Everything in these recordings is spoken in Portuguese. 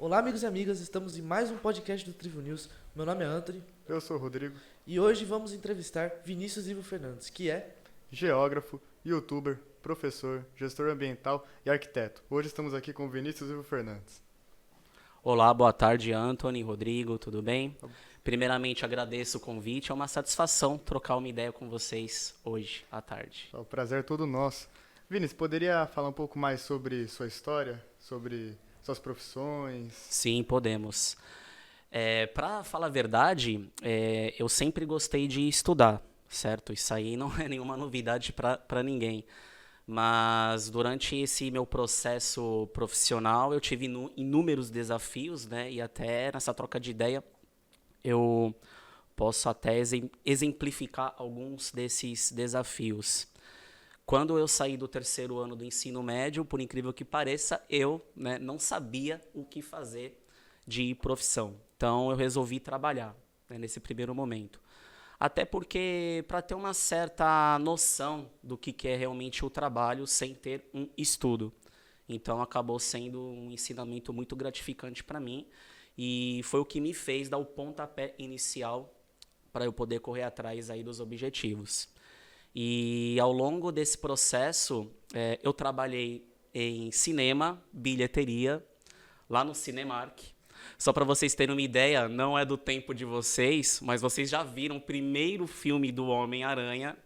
Olá, amigos e amigas, estamos em mais um podcast do Trivo News. Meu nome é Anthony Eu sou o Rodrigo, e hoje vamos entrevistar Vinícius Ivo Fernandes, que é... geógrafo, youtuber, professor, gestor ambiental e arquiteto. Hoje estamos aqui com o Vinícius Ivo Fernandes. Olá, boa tarde, Anthony, Rodrigo, tudo bem? Primeiramente, agradeço o convite, é uma satisfação trocar uma ideia com vocês hoje à tarde. O prazer é todo nosso. Vinícius, poderia falar um pouco mais sobre sua história, sobre suas profissões? Sim, podemos. Para falar a verdade, eu sempre gostei de estudar, certo? Isso aí não é nenhuma novidade para ninguém. Mas durante esse meu processo profissional, eu tive inúmeros desafios, né? E até nessa troca de ideia, eu posso até exemplificar alguns desses desafios. Quando eu saí do terceiro ano do ensino médio, por incrível que pareça, eu, né, não sabia o que fazer de profissão. Então eu resolvi trabalhar, né, nesse primeiro momento. Até porque, para ter uma certa noção do que é realmente o trabalho sem ter um estudo. Então acabou sendo um ensinamento muito gratificante para mim e foi o que me fez dar o pontapé inicial para eu poder correr atrás aí dos objetivos. E ao longo desse processo, eu trabalhei em cinema, bilheteria, lá no Cinemark. Só para vocês terem uma ideia, não é do tempo de vocês, mas vocês já viram o primeiro filme do Homem-Aranha.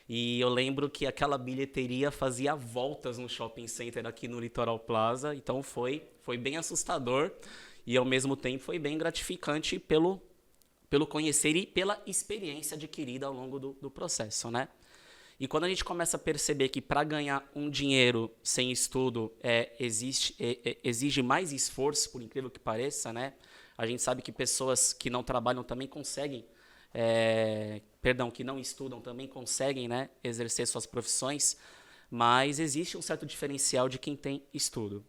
E eu lembro que aquela bilheteria fazia voltas no shopping center aqui no Litoral Plaza. Então foi bem assustador e ao mesmo tempo foi bem gratificante pelo conhecer e pela experiência adquirida ao longo do processo, né? E quando a gente começa a perceber que para ganhar um dinheiro sem estudo exige mais esforço, por incrível que pareça, né? A gente sabe que pessoas que não trabalham também conseguem, que não estudam também conseguem, né, exercer suas profissões, mas existe um certo diferencial de quem tem estudo.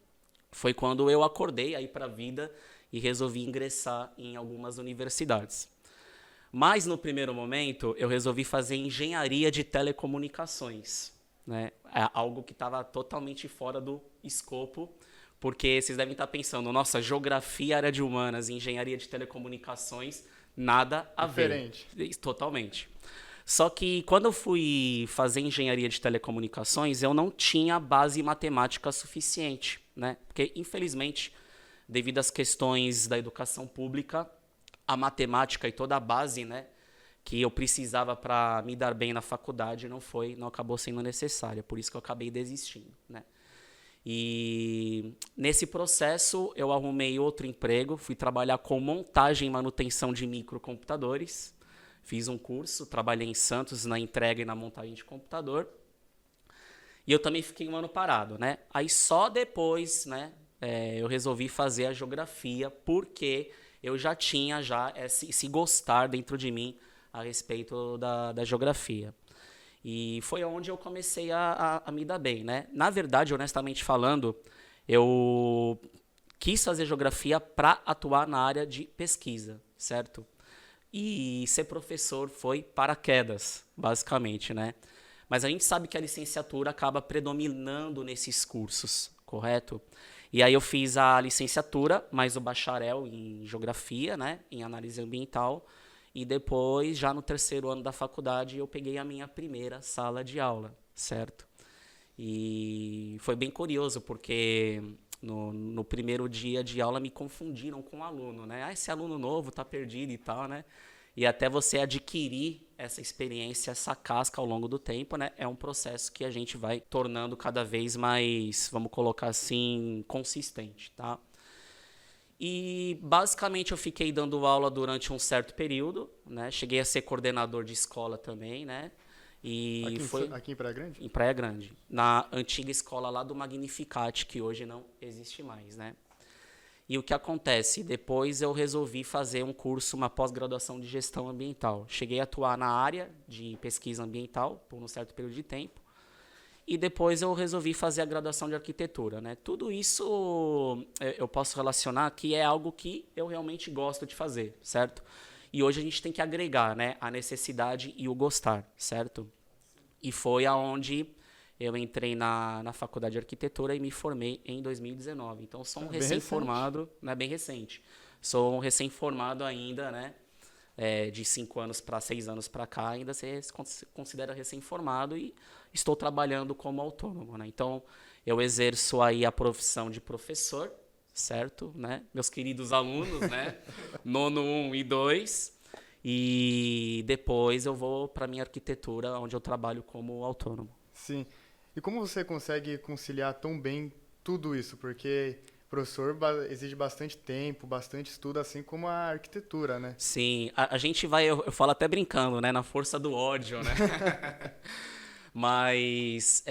Foi quando eu acordei aí para a vida e resolvi ingressar em algumas universidades. Mas, no primeiro momento, eu resolvi fazer engenharia de telecomunicações, né? Algo que estava totalmente fora do escopo, porque vocês devem estar pensando, nossa, geografia, área de humanas, engenharia de telecomunicações, nada a Diferente. ver. Totalmente. Só que, quando eu fui fazer engenharia de telecomunicações, eu não tinha base matemática suficiente, né? Porque, infelizmente, devido às questões da educação pública, a matemática e toda a base, né, que eu precisava para me dar bem na faculdade não acabou sendo necessária, por isso que eu acabei desistindo, né? E nesse processo eu arrumei outro emprego, fui trabalhar com montagem e manutenção de microcomputadores, fiz um curso, trabalhei em Santos na entrega e na montagem de computador, e eu também fiquei um ano parado, né? Aí só depois, né, eu resolvi fazer a geografia, porque eu já tinha esse gostar dentro de mim a respeito da geografia. E foi onde eu comecei a me dar bem, né? Na verdade, honestamente falando, eu quis fazer geografia para atuar na área de pesquisa, certo? E ser professor foi paraquedas, basicamente, né? Mas a gente sabe que a licenciatura acaba predominando nesses cursos, correto? E aí eu fiz a licenciatura, mais o bacharel em geografia, né, em análise ambiental, e depois, já no terceiro ano da faculdade, eu peguei a minha primeira sala de aula, certo? E foi bem curioso, porque no primeiro dia de aula me confundiram com o aluno, né? Esse aluno novo tá perdido e tal, né? E até você adquirir essa experiência, essa casca ao longo do tempo, né? É um processo que a gente vai tornando cada vez mais, vamos colocar assim, consistente, tá? E basicamente eu fiquei dando aula durante um certo período, né? Cheguei a ser coordenador de escola também, né? E Aqui em Praia Grande? em Praia Grande, na antiga escola lá do Magnificat, que hoje não existe mais, né? E o que acontece? Depois eu resolvi fazer um curso, uma pós-graduação de gestão ambiental. Cheguei a atuar na área de pesquisa ambiental por um certo período de tempo. E depois eu resolvi fazer a graduação de arquitetura, né? Tudo isso eu posso relacionar que é algo que eu realmente gosto de fazer, certo? E hoje a gente tem que agregar, né, a necessidade e o gostar, certo? E foi aonde eu entrei na faculdade de arquitetura e me formei em 2019. Então, sou um Bem recém-formado, né, bem recente. Sou um recém-formado ainda, né? De 5 anos para 6 anos para cá, ainda se considera recém-formado e estou trabalhando como autônomo, né? Então, eu exerço aí a profissão de professor, certo? Né? Meus queridos alunos, né? Nono 1 e 2. E depois eu vou para minha arquitetura, onde eu trabalho como autônomo. Sim. E como você consegue conciliar tão bem tudo isso? Porque professor exige bastante tempo, bastante estudo, assim como a arquitetura, né? Sim, a gente vai, eu falo até brincando, né? Na força do ódio, né? Mas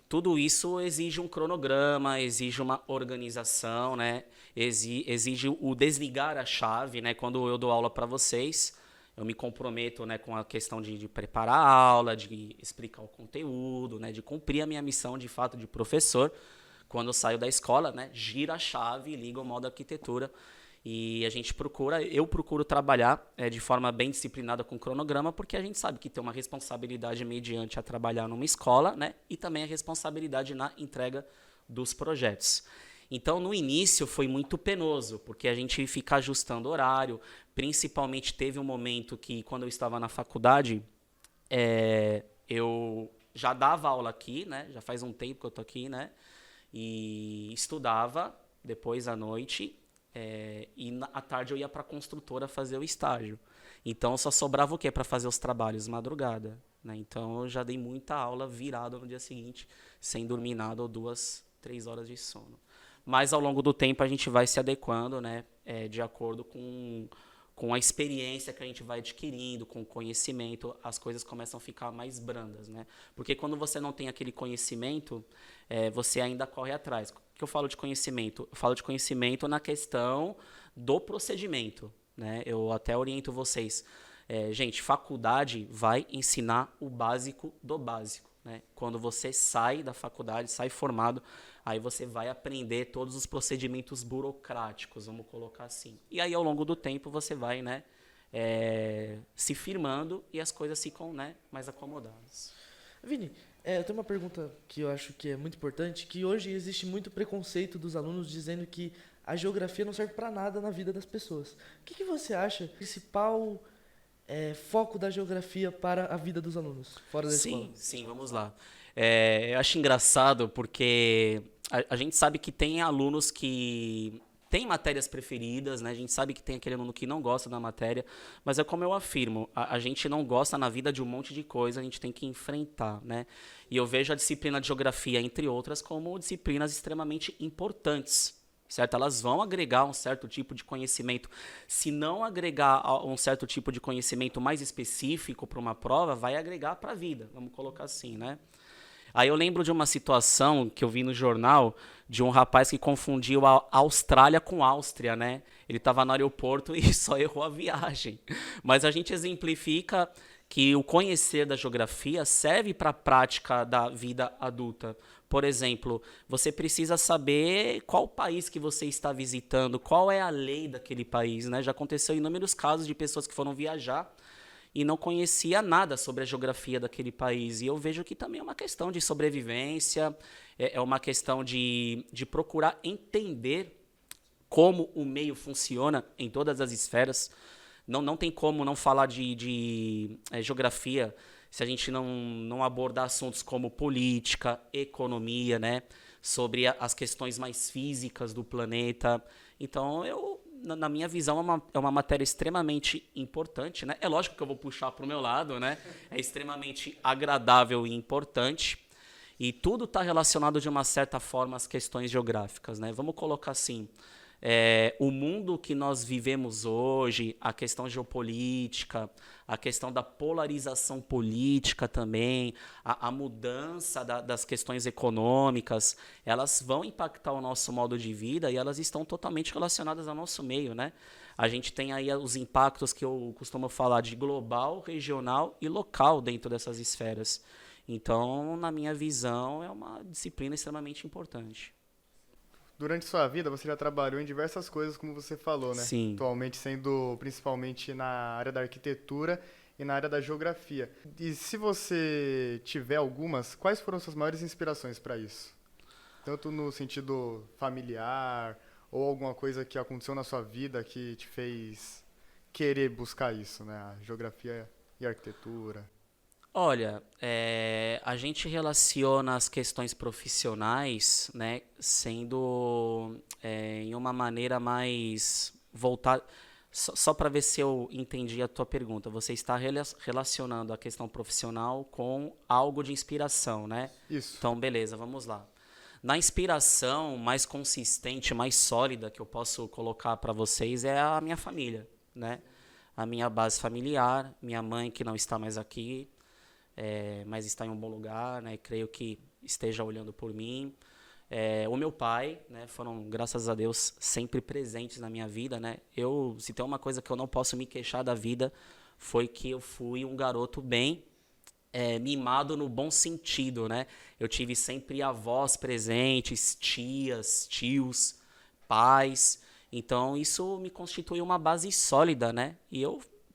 tudo isso exige um cronograma, exige uma organização, né? Exige o desligar a chave, né? Quando eu dou aula para vocês, eu me comprometo, né, com a questão de preparar a aula, de explicar o conteúdo, né? De cumprir a minha missão de fato de professor. Quando eu saio da escola, né, gira a chave, liga o modo arquitetura e eu procuro trabalhar de forma bem disciplinada com o cronograma, porque a gente sabe que tem uma responsabilidade mediante a trabalhar numa escola, né, e também a responsabilidade na entrega dos projetos. Então, no início foi muito penoso, porque a gente fica ajustando horário, principalmente teve um momento que quando eu estava na faculdade, eu já dava aula aqui, né, já faz um tempo que eu tô aqui, né, e estudava depois à noite à tarde eu ia para a construtora fazer o estágio. Então só sobrava o quê para fazer os trabalhos? Madrugada, né? Então eu já dei muita aula virado no dia seguinte, sem dormir nada ou 2, 3 horas de sono. Mas ao longo do tempo a gente vai se adequando, né? De acordo com a experiência que a gente vai adquirindo, com o conhecimento, as coisas começam a ficar mais brandas, né? Porque quando você não tem aquele conhecimento, você ainda corre atrás. O que eu falo de conhecimento? Eu falo de conhecimento na questão do procedimento, né? Eu até oriento vocês. Gente, faculdade vai ensinar o básico do básico, né? Quando você sai da faculdade, sai formado, aí você vai aprender todos os procedimentos burocráticos, vamos colocar assim. E aí, ao longo do tempo, você vai, né, se firmando e as coisas ficam, né, mais acomodadas. Vini, eu tenho uma pergunta que eu acho que é muito importante, que hoje existe muito preconceito dos alunos dizendo que a geografia não serve para nada na vida das pessoas. O que você acha principal foco da geografia para a vida dos alunos fora da escola? Sim, vamos lá. Eu acho engraçado porque a gente sabe que tem alunos que têm matérias preferidas, né? A gente sabe que tem aquele aluno que não gosta da matéria, mas é como eu afirmo, a gente não gosta na vida de um monte de coisa, a gente tem que enfrentar, né? E eu vejo a disciplina de geografia, entre outras, como disciplinas extremamente importantes, certo? Elas vão agregar um certo tipo de conhecimento. Se não agregar um certo tipo de conhecimento mais específico para uma prova, vai agregar para a vida, vamos colocar assim, né? Aí eu lembro de uma situação que eu vi no jornal de um rapaz que confundiu a Austrália com Áustria, né? Ele estava no aeroporto e só errou a viagem. Mas a gente exemplifica que o conhecer da geografia serve para a prática da vida adulta. Por exemplo, você precisa saber qual país que você está visitando, qual é a lei daquele país, né? Já aconteceu inúmeros casos de pessoas que foram viajar e não conhecia nada sobre a geografia daquele país. E eu vejo que também é uma questão de sobrevivência, é uma questão de procurar entender como o meio funciona em todas as esferas. Não tem como não falar de geografia se a gente não abordar assuntos como política, economia, né? Sobre as questões mais físicas do planeta. Então, na minha visão, é uma matéria extremamente importante, né? É lógico que eu vou puxar para o meu lado, né? É extremamente agradável e importante. E tudo está relacionado, de uma certa forma, às questões geográficas, né? Vamos colocar assim, o mundo que nós vivemos hoje, a questão geopolítica, a questão da polarização política também, a mudança das questões econômicas, elas vão impactar o nosso modo de vida e elas estão totalmente relacionadas ao nosso meio, né? A gente tem aí os impactos que eu costumo falar de global, regional e local dentro dessas esferas. Então, na minha visão, é uma disciplina extremamente importante. Durante sua vida, você já trabalhou em diversas coisas, como você falou, né? Sim. Atualmente sendo principalmente na área da arquitetura e na área da geografia. E se você tiver algumas, quais foram suas maiores inspirações para isso? Tanto no sentido familiar ou alguma coisa que aconteceu na sua vida que te fez querer buscar isso, né? A geografia e a arquitetura. Olha, a gente relaciona as questões profissionais, né, sendo em uma maneira mais voltada. Só para ver se eu entendi a tua pergunta. Você está relacionando a questão profissional com algo de inspiração, né? Isso. Então, beleza, vamos lá. Na inspiração mais consistente, mais sólida que eu posso colocar para vocês é a minha família, né? A minha base familiar, minha mãe que não está mais aqui, mas está em um bom lugar, né? Creio que esteja olhando por mim. O meu pai, né? Foram, graças a Deus, sempre presentes na minha vida, né? Se tem uma coisa que eu não posso me queixar da vida, foi que eu fui um garoto bem mimado no bom sentido, né? Eu tive sempre avós presentes, tias, tios, pais. Então, isso me constitui uma base sólida, né? E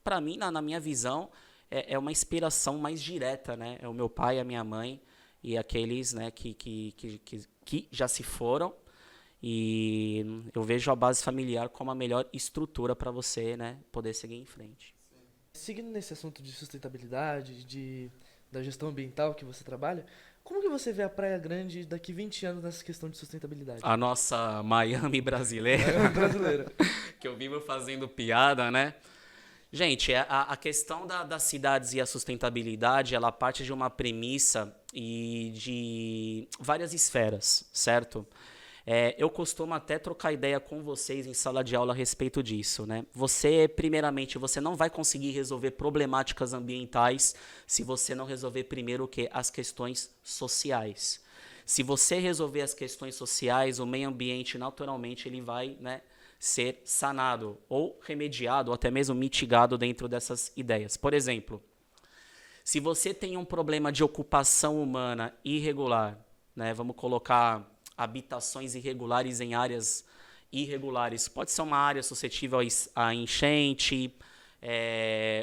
para mim, na minha visão, é uma inspiração mais direta, né? É o meu pai, a minha mãe e aqueles, né, que já se foram. E eu vejo a base familiar como a melhor estrutura para você, né, poder seguir em frente. Seguindo nesse assunto de sustentabilidade, da gestão ambiental que você trabalha, como que você vê a Praia Grande daqui 20 anos nessa questão de sustentabilidade? A nossa Miami brasileira, Brasileira. que eu vivo fazendo piada, né? Gente, a questão das cidades e a sustentabilidade, ela parte de uma premissa e de várias esferas, certo? Eu costumo até trocar ideia com vocês em sala de aula a respeito disso, né? Primeiramente, você não vai conseguir resolver problemáticas ambientais se você não resolver primeiro o quê? As questões sociais. Se você resolver as questões sociais, o meio ambiente, naturalmente, ele vai, né, ser sanado ou remediado ou até mesmo mitigado dentro dessas ideias. Por exemplo, se você tem um problema de ocupação humana irregular, né, vamos colocar habitações irregulares em áreas irregulares, pode ser uma área suscetível a enchente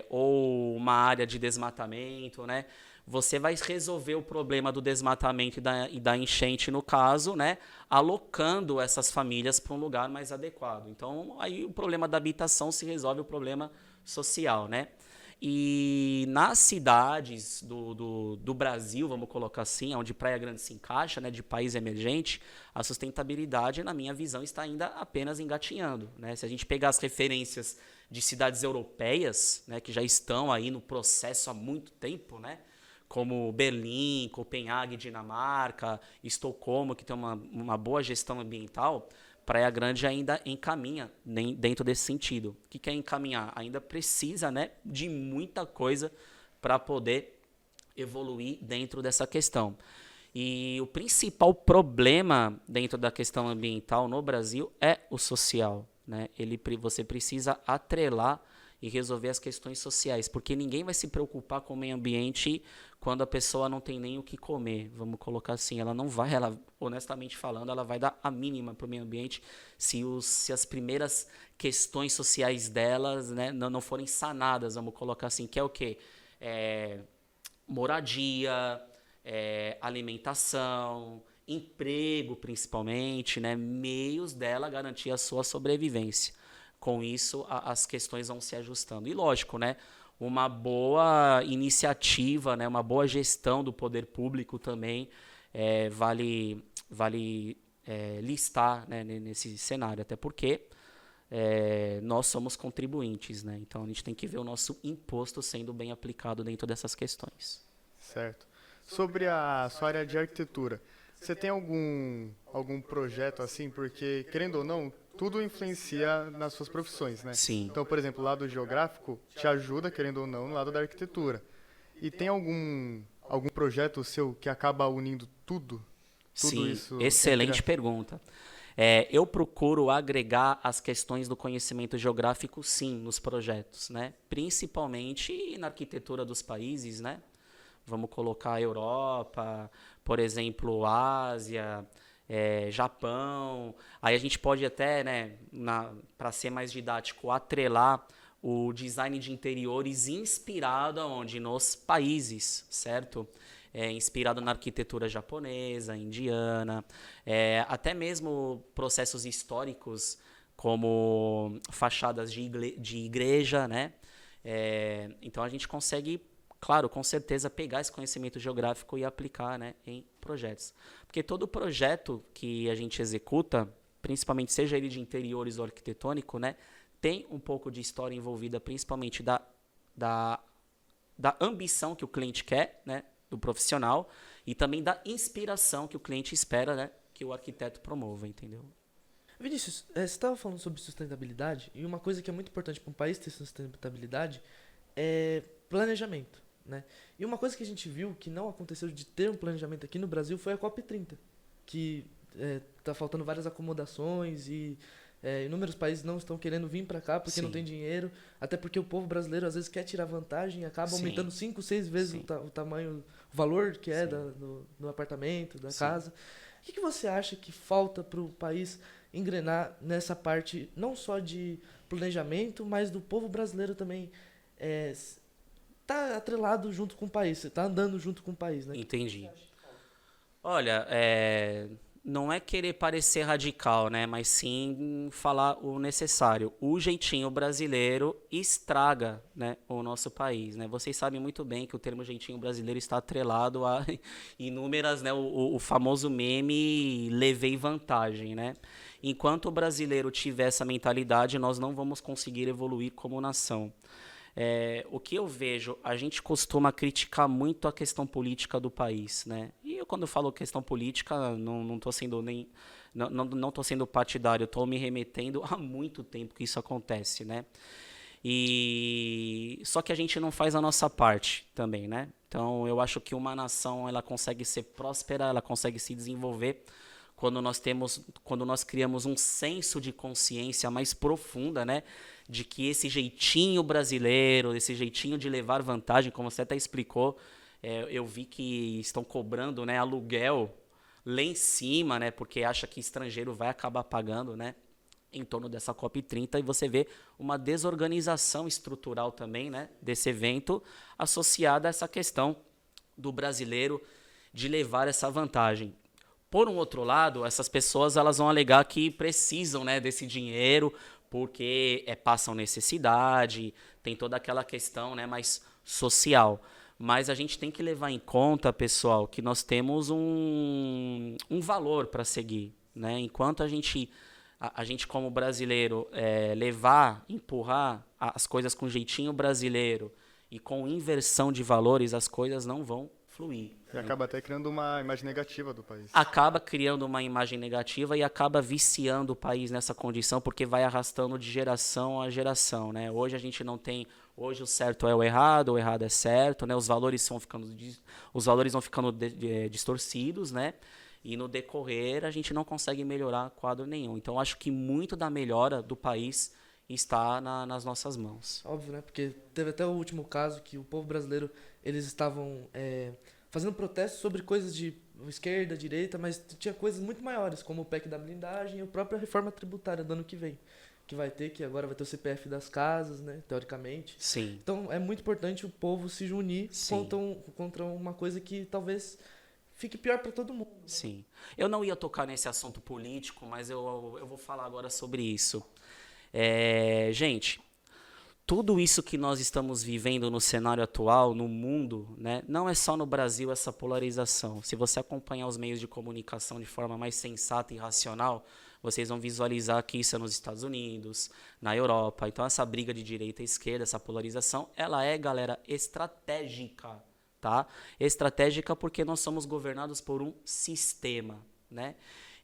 ou uma área de desmatamento, né? Você vai resolver o problema do desmatamento e da enchente, no caso, né, alocando essas famílias para um lugar mais adequado. Então, aí o problema da habitação se resolve o problema social, né? E nas cidades do Brasil, vamos colocar assim, onde Praia Grande se encaixa, né, de país emergente, a sustentabilidade, na minha visão, está ainda apenas engatinhando, né? Se a gente pegar as referências de cidades europeias, né, que já estão aí no processo há muito tempo, né, como Berlim, Copenhague, Dinamarca, Estocolmo, que tem uma boa gestão ambiental, Praia Grande ainda encaminha dentro desse sentido. O que é encaminhar? Ainda precisa, né, de muita coisa para poder evoluir dentro dessa questão. E o principal problema dentro da questão ambiental no Brasil é o social, né? Você precisa atrelar e resolver as questões sociais, porque ninguém vai se preocupar com o meio ambiente quando a pessoa não tem nem o que comer, vamos colocar assim. Honestamente falando, ela vai dar a mínima para o meio ambiente se as primeiras questões sociais delas, né, não forem sanadas, vamos colocar assim, que é o quê? Moradia, alimentação, emprego principalmente, né, meios dela garantir a sua sobrevivência. Com isso, as questões vão se ajustando. E lógico, né, uma boa iniciativa, né, uma boa gestão do poder público também vale listar, né, nesse cenário. Até porque nós somos contribuintes, né? Então a gente tem que ver o nosso imposto sendo bem aplicado dentro dessas questões. Certo. Sobre a sua área de arquitetura, você tem algum projeto assim? Porque, querendo ou não, tudo influencia nas suas profissões, né? Sim. Então, por exemplo, o lado geográfico te ajuda, querendo ou não, no lado da arquitetura. E tem algum projeto seu que acaba unindo tudo Sim, isso? Excelente pergunta. Eu procuro agregar as questões do conhecimento geográfico, sim, nos projetos, né? Principalmente na arquitetura dos países, né? Vamos colocar a Europa, por exemplo, Ásia, Japão. Aí a gente pode até, né, para ser mais didático, atrelar o design de interiores inspirado aonde? Nos países, certo? Inspirado na arquitetura japonesa, indiana, até mesmo processos históricos como fachadas de igreja, né? Então a gente consegue, claro, com certeza, pegar esse conhecimento geográfico e aplicar, né, em projetos. Porque todo projeto que a gente executa, principalmente seja ele de interiores ou arquitetônico, né, tem um pouco de história envolvida, principalmente da ambição que o cliente quer, né, do profissional, e também da inspiração que o cliente espera, né, que o arquiteto promova, entendeu? Vinícius, você estava falando sobre sustentabilidade, e uma coisa que é muito importante para um país ter sustentabilidade é planejamento, né? E uma coisa que a gente viu que não aconteceu de ter um planejamento aqui no Brasil foi a COP30, que tá faltando várias acomodações e inúmeros países não estão querendo vir para cá porque não tem dinheiro, até porque o povo brasileiro às vezes quer tirar vantagem e acaba aumentando 5, 6 vezes o tamanho, o valor que é do apartamento, da casa. O que você acha que falta para o país engrenar nessa parte, não só de planejamento, mas do povo brasileiro também tá atrelado junto com o país, tá andando junto com o país, né? Entendi. Olha, não é querer parecer radical, né? Mas sim falar o necessário. O jeitinho brasileiro estraga, né, o nosso país, né? Vocês sabem muito bem que o termo jeitinho brasileiro está atrelado a inúmeras, né, o famoso meme levei vantagem, né? Enquanto o brasileiro tiver essa mentalidade, nós não vamos conseguir evoluir como nação. O que eu vejo, a gente costuma criticar muito a questão política do país, né? E eu, quando eu falo questão política, não estou sendo não tô sendo partidário, estou me remetendo há muito tempo que isso acontece, né? Só que a gente não faz a nossa parte também, né? Então eu acho que uma nação ela consegue ser próspera, ela consegue se desenvolver quando nós criamos um senso de consciência mais profunda, né? De que esse jeitinho brasileiro, esse jeitinho de levar vantagem, como você até explicou, eu vi que estão cobrando, né, aluguel lá em cima, né, porque acha que estrangeiro vai acabar pagando, né, em torno dessa COP30, e você vê uma desorganização estrutural também, né, desse evento, associada a essa questão do brasileiro de levar essa vantagem. Por um outro lado, essas pessoas elas vão alegar que precisam, né, desse dinheiro porque passam necessidade, tem toda aquela questão, né, mais social. Mas a gente tem que levar em conta, pessoal, que nós temos um valor para seguir, né? Enquanto a gente como brasileiro empurrar as coisas com jeitinho brasileiro e com inversão de valores, as coisas não vão fluir. E acaba até criando uma imagem negativa do país. Acaba criando uma imagem negativa e acaba viciando o país nessa condição, porque vai arrastando de geração a geração, né? Hoje a gente não tem... Hoje o certo é o errado é certo, né? Os valores vão ficando distorcidos, né? E no decorrer a gente não consegue melhorar quadro nenhum. Então acho que muito da melhora do país está nas nossas mãos. Óbvio, né? Porque teve até o último caso que o povo brasileiro, eles estavam fazendo protestos sobre coisas de esquerda, direita, mas tinha coisas muito maiores, como o PEC da blindagem e a própria reforma tributária do ano que vem. Que agora vai ter o CPF das casas, né? Teoricamente. Sim. Então é muito importante o povo se unir contra uma coisa que talvez fique pior para todo mundo. Sim. Eu não ia tocar nesse assunto político, mas eu vou falar agora sobre isso. Gente, tudo isso que nós estamos vivendo no cenário atual, no mundo, né, não é só no Brasil essa polarização. Se você acompanhar os meios de comunicação de forma mais sensata e racional, vocês vão visualizar que isso é nos Estados Unidos, na Europa. Então essa briga de direita e esquerda, essa polarização, ela é, galera, estratégica, tá? Estratégica porque nós somos governados por um sistema, né?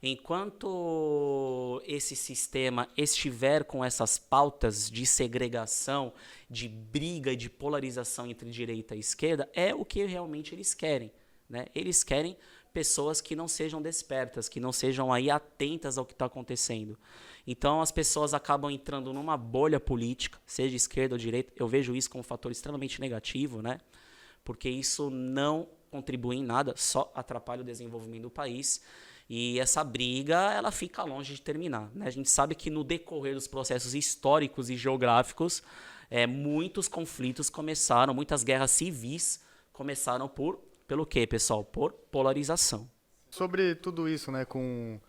Enquanto esse sistema estiver com essas pautas de segregação, de briga e de polarização entre direita e esquerda, é o que realmente eles querem, né? Eles querem pessoas que não sejam despertas, que não sejam aí atentas ao que está acontecendo. Então as pessoas acabam entrando numa bolha política, seja esquerda ou direita. Eu vejo isso como um fator extremamente negativo, né? Porque isso não contribui em nada, só atrapalha o desenvolvimento do país. E essa briga, ela fica longe de terminar, né? A gente sabe que no decorrer dos processos históricos e geográficos, muitos conflitos começaram, muitas guerras civis começaram pelo quê, pessoal? Por polarização. Sobre tudo isso, né, com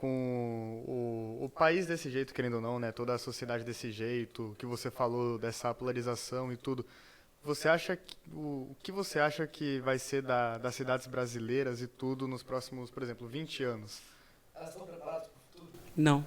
o país desse jeito, querendo ou não, né, toda a sociedade desse jeito, que você falou dessa polarização e tudo, você acha o que você acha que vai ser das cidades brasileiras e tudo nos próximos, por exemplo, 20 anos? Elas estão preparadas para o futuro? Não.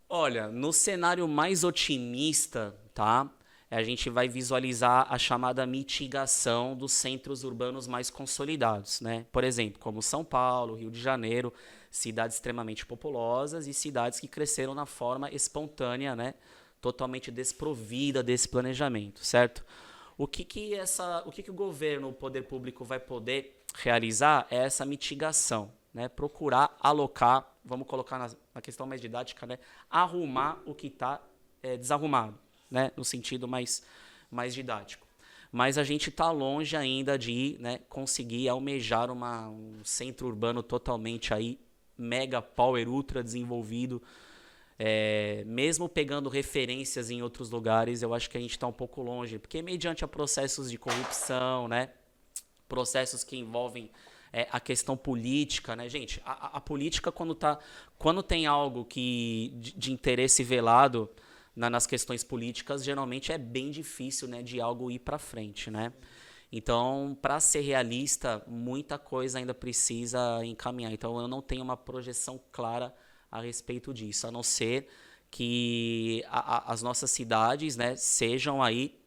Olha, no cenário mais otimista, tá? A gente vai visualizar a chamada mitigação dos centros urbanos mais consolidados, né? Por exemplo, como São Paulo, Rio de Janeiro, cidades extremamente populosas e cidades que cresceram na forma espontânea, né? Totalmente desprovida desse planejamento, certo? O que o governo, o poder público vai poder realizar é essa mitigação, né? Procurar alocar, vamos colocar na questão mais didática, né? Arrumar o que está desarrumado, né? No sentido mais didático. Mas a gente está longe ainda de, né, conseguir almejar um centro urbano totalmente aí, mega power, ultra desenvolvido. Mesmo pegando referências em outros lugares, eu acho que a gente está um pouco longe, porque mediante a processos de corrupção, né, processos que envolvem a questão política, né, gente, a política quando tem algo de interesse velado nas questões políticas, geralmente é bem difícil, né, de algo ir para frente, né? Então, para ser realista, muita coisa ainda precisa encaminhar. Então, eu não tenho uma projeção clara a respeito disso, a não ser que as nossas cidades, né, sejam aí,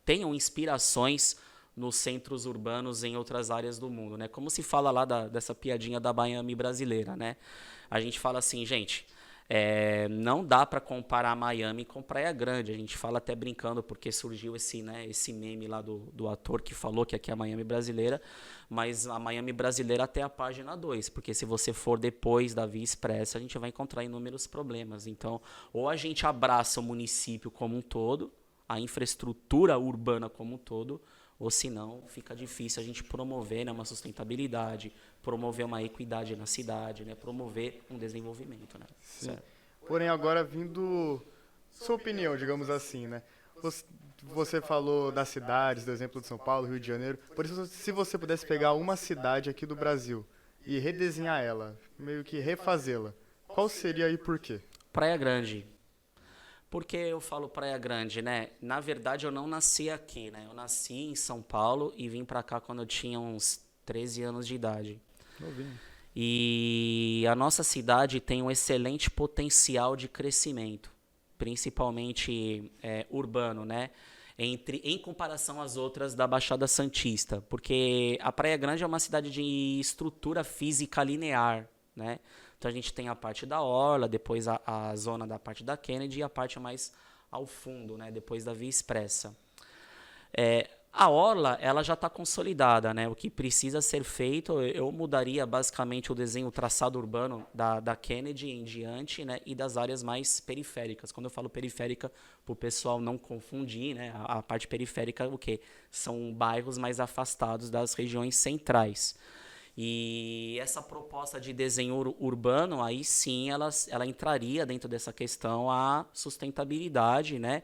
tenham inspirações nos centros urbanos em outras áreas do mundo, né? Como se fala lá dessa piadinha da Miami brasileira, né? A gente fala assim, gente, não dá para comparar Miami com Praia Grande. A gente fala até brincando porque surgiu esse meme lá do ator que falou que aqui é a Miami brasileira, mas a Miami brasileira até a página 2, porque se você for depois da Via Expressa, a gente vai encontrar inúmeros problemas. Então, ou a gente abraça o município como um todo, a infraestrutura urbana como um todo, ou senão fica difícil a gente promover, né, uma sustentabilidade, promover uma equidade na cidade, né, promover um desenvolvimento, né? Sim. Porém, agora vindo sua opinião, digamos assim, né? Você falou das cidades, do exemplo de São Paulo, Rio de Janeiro. Por isso, se você pudesse pegar uma cidade aqui do Brasil e redesenhar ela, meio que refazê-la, qual seria e por quê? Praia Grande. Por que eu falo Praia Grande, né? Na verdade, eu não nasci aqui, né? Eu nasci em São Paulo e vim pra cá quando eu tinha uns 13 anos de idade. Novinho. E a nossa cidade tem um excelente potencial de crescimento, principalmente urbano, né? Em comparação às outras da Baixada Santista, porque a Praia Grande é uma cidade de estrutura física linear, né? Então a gente tem a parte da Orla, depois a zona da parte da Kennedy e a parte mais ao fundo, né? Depois da Via Expressa. A Orla, ela já está consolidada, né? O que precisa ser feito, eu mudaria basicamente o desenho, o traçado urbano da Kennedy em diante, né? E das áreas mais periféricas. Quando eu falo periférica, para o pessoal não confundir, né? A parte periférica, o quê? São bairros mais afastados das regiões centrais. E essa proposta de desenho urbano, aí sim, ela entraria dentro dessa questão a sustentabilidade, né?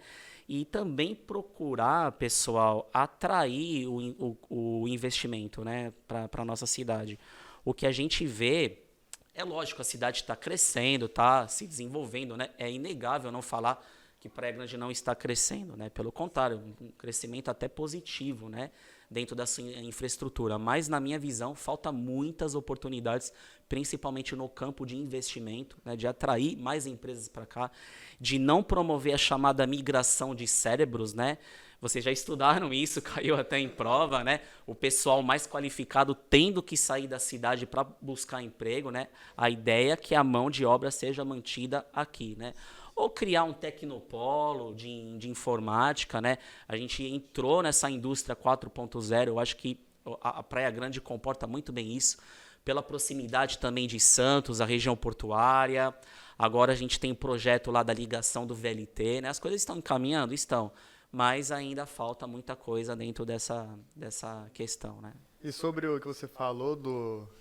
E também procurar, pessoal, atrair o investimento, né, para a nossa cidade. O que a gente vê, é lógico, a cidade está crescendo, está se desenvolvendo, né? É inegável não falar que Praia Grande não está crescendo, né? Pelo contrário, um crescimento até positivo, né, dentro da sua infraestrutura. Mas, na minha visão, falta muitas oportunidades, principalmente no campo de investimento, né, de atrair mais empresas para cá, de não promover a chamada migração de cérebros, né? Vocês já estudaram isso, caiu até em prova, né? O pessoal mais qualificado tendo que sair da cidade para buscar emprego, né? A ideia é que a mão de obra seja mantida aqui, né? Ou criar um tecnopolo de informática, né? A gente entrou nessa indústria 4.0, eu acho que a Praia Grande comporta muito bem isso, pela proximidade também de Santos, a região portuária. Agora a gente tem um projeto lá da ligação do VLT, né? As coisas estão encaminhando? Estão, mas ainda falta muita coisa dentro dessa questão, né? E sobre o que você falou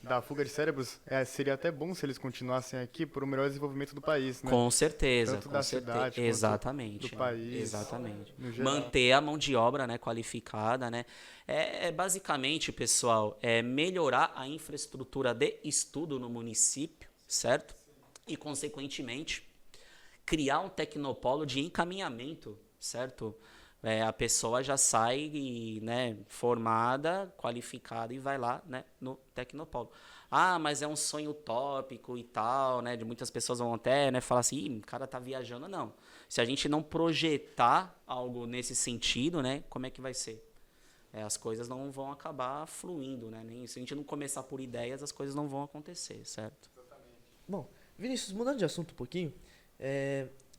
da fuga de cérebros, seria até bom se eles continuassem aqui por um melhor desenvolvimento do país, né? Com certeza, Tanto com da certeza. cidade quanto Exatamente. do país, Exatamente. no geral. Manter a mão de obra, né, qualificada, né? Basicamente, pessoal, melhorar a infraestrutura de estudo no município, certo? E, consequentemente, criar um tecnopolo de encaminhamento, certo? A pessoa já sai, né, formada, qualificada e vai lá, né, no tecnopolo. Ah, mas é um sonho utópico e tal, né? De muitas pessoas vão até, né, falar assim, Ih, o cara tá viajando. Não. Se a gente não projetar algo nesse sentido, né, como é que vai ser? As coisas não vão acabar fluindo, né? Se a gente não começar por ideias, as coisas não vão acontecer, certo? Bom, Vinícius, mudando de assunto um pouquinho,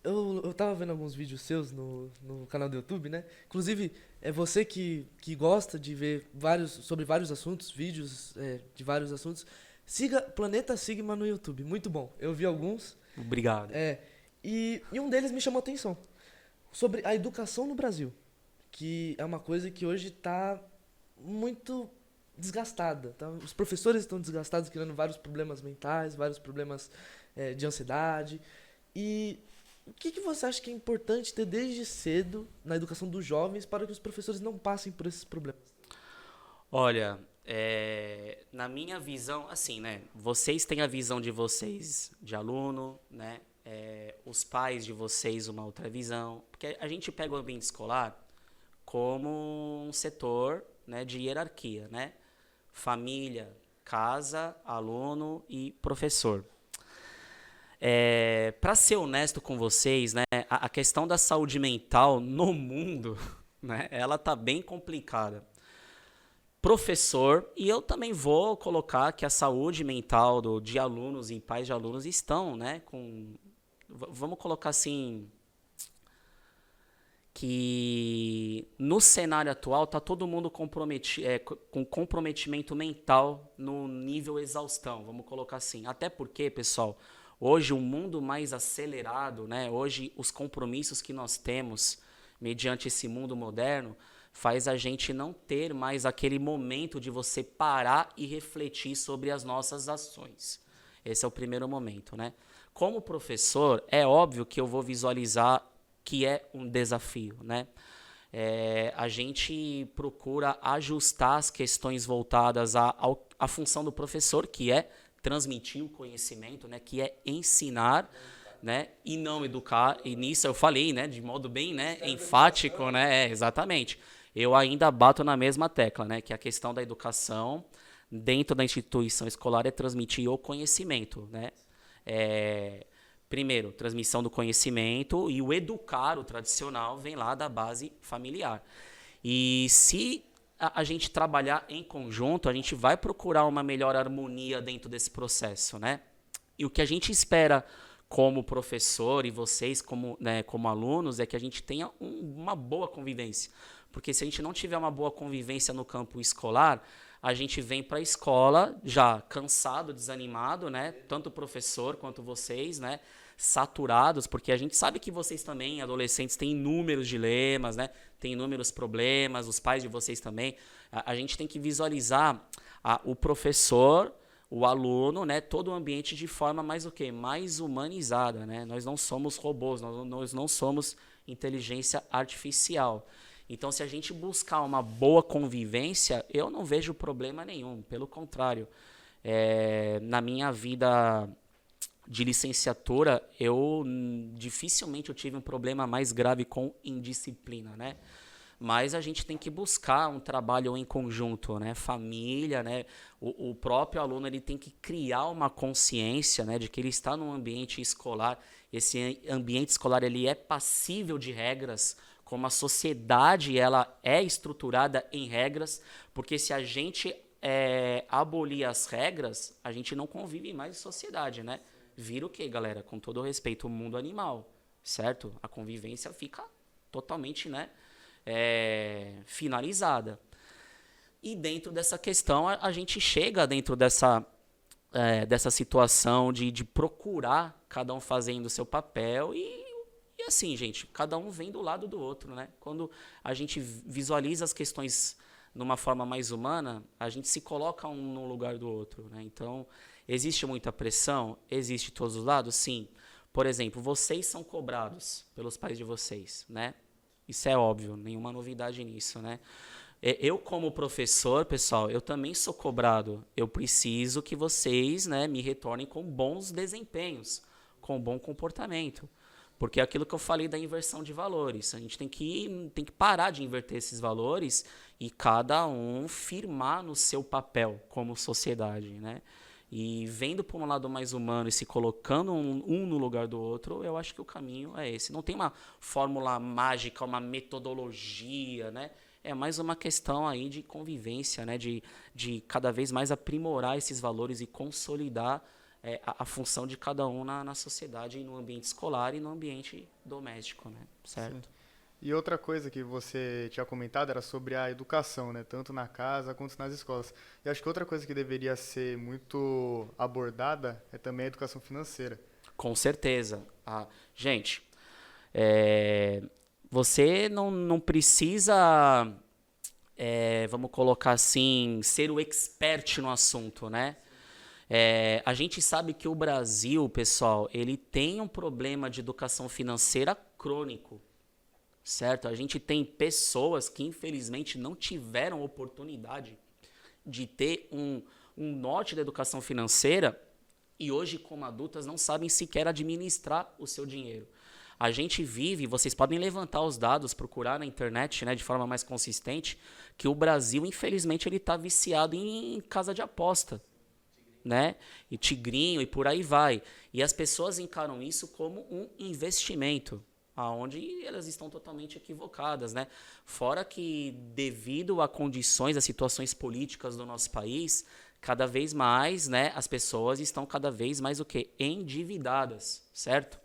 eu tava vendo alguns vídeos seus no canal do YouTube, né? Inclusive, é você que gosta de ver sobre vários assuntos, vídeos de vários assuntos. Siga Planeta Sigma no YouTube, muito bom. Eu vi alguns. Obrigado. E um deles me chamou a atenção, sobre a educação no Brasil, que é uma coisa que hoje está muito desgastada. Tá? Os professores estão desgastados, criando vários problemas mentais, vários problemas de ansiedade. E o que você acha que é importante ter desde cedo na educação dos jovens para que os professores não passem por esses problemas? Olha, na minha visão, assim, né? Vocês têm a visão de vocês de aluno, né? Os pais de vocês uma outra visão. Porque a gente pega o ambiente escolar como um setor, né, de hierarquia, né? Família, casa, aluno e professor. Para ser honesto com vocês, né, a questão da saúde mental no mundo, né, ela tá bem complicada. Professor, e eu também vou colocar que a saúde mental de alunos e pais de alunos estão, né, vamos colocar assim, que no cenário atual tá todo mundo com comprometimento mental no nível exaustão, vamos colocar assim. Até porque, pessoal, hoje um mundo mais acelerado, né? Hoje os compromissos que nós temos mediante esse mundo moderno faz a gente não ter mais aquele momento de você parar e refletir sobre as nossas ações. Esse é o primeiro momento, né? Como professor, é óbvio que eu vou visualizar que é um desafio, né? A gente procura ajustar as questões voltadas à função do professor, que é transmitir o conhecimento, né? Que é ensinar, né? E não educar. E nisso eu falei, né? De modo bem, né? Enfático, né? Exatamente. Eu ainda bato na mesma tecla, né? Que a questão da educação dentro da instituição escolar é transmitir o conhecimento, né? Primeiro, transmissão do conhecimento, e o educar, o tradicional, vem lá da base familiar. E se a gente trabalhar em conjunto, a gente vai procurar uma melhor harmonia dentro desse processo, né? E o que a gente espera como professor e vocês como, né, como alunos é que a gente tenha uma boa convivência. Porque se a gente não tiver uma boa convivência no campo escolar, a gente vem para a escola já cansado, desanimado, né? Tanto o professor quanto vocês, né? Saturados, porque a gente sabe que vocês também, adolescentes, têm inúmeros dilemas, né? Tem inúmeros problemas, os pais de vocês também. A gente tem que visualizar o professor, o aluno, né? Todo o ambiente de forma mais mais humanizada, né? Nós não somos robôs, nós não somos inteligência artificial. Então, se a gente buscar uma boa convivência, eu não vejo problema nenhum. Pelo contrário, na minha vida de licenciatura, dificilmente eu tive um problema mais grave com indisciplina, né? Mas a gente tem que buscar um trabalho em conjunto, né? Família, né? O próprio aluno ele tem que criar uma consciência, né, de que ele está num ambiente escolar. Esse ambiente escolar ele é passível de regras, como a sociedade ela é estruturada em regras, porque se a gente abolir as regras, a gente não convive mais em sociedade, né? Vira o quê, galera? Com todo o respeito, o mundo animal, certo? A convivência fica totalmente, né, finalizada. E dentro dessa questão, a gente chega dentro dessa situação de procurar cada um fazendo o seu papel e assim, gente, cada um vem do lado do outro, né? Quando a gente visualiza as questões numa forma mais humana, a gente se coloca um no lugar do outro, né? Então, existe muita pressão? Existe de todos os lados? Sim. Por exemplo, vocês são cobrados pelos pais de vocês, né? Isso é óbvio, nenhuma novidade nisso, né? Eu, como professor, pessoal, eu também sou cobrado. Eu preciso que vocês, né, me retornem com bons desempenhos, com bom comportamento. Porque é aquilo que eu falei da inversão de valores. A gente tem que parar de inverter esses valores e cada um firmar no seu papel como sociedade, né? E vendo por um lado mais humano e se colocando um no lugar do outro, eu acho que o caminho é esse. Não tem uma fórmula mágica, uma metodologia, né? É mais uma questão aí de convivência, né? De cada vez mais aprimorar esses valores e consolidar a função de cada um na sociedade, no ambiente escolar e no ambiente doméstico, né? Certo? Sim. E outra coisa que você tinha comentado era sobre a educação, né? Tanto na casa quanto nas escolas. E acho que outra coisa que deveria ser muito abordada é também a educação financeira. Com certeza. Gente, você não precisa, vamos colocar assim, ser o expert no assunto, né? A gente sabe que o Brasil, pessoal, ele tem um problema de educação financeira crônico, certo? A gente tem pessoas que, infelizmente, não tiveram oportunidade de ter um norte da educação financeira e hoje, como adultas, não sabem sequer administrar o seu dinheiro. A gente vive, vocês podem levantar os dados, procurar na internet, né, de forma mais consistente, que o Brasil, infelizmente, ele está viciado em casa de aposta, né? E tigrinho e por aí vai. E as pessoas encaram isso como um investimento, aonde elas estão totalmente equivocadas, né? Fora que, devido a condições, a situações políticas do nosso país, cada vez mais, né, as pessoas estão cada vez mais o quê? Endividadas, certo?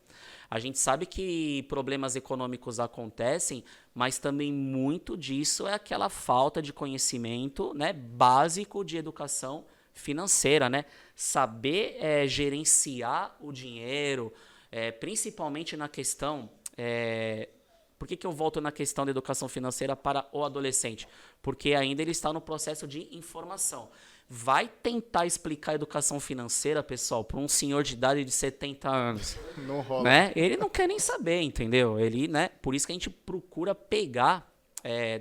A gente sabe que problemas econômicos acontecem, mas também muito disso é aquela falta de conhecimento, né, básico de educação financeira, né? Saber gerenciar o dinheiro, principalmente na questão... por que eu volto na questão da educação financeira para o adolescente? Porque ainda ele está no processo de informação. Vai tentar explicar a educação financeira, pessoal, para um senhor de idade de 70 anos. Não rola. Né? Ele não quer nem saber, entendeu? Ele, né? Por isso que a gente procura pegar,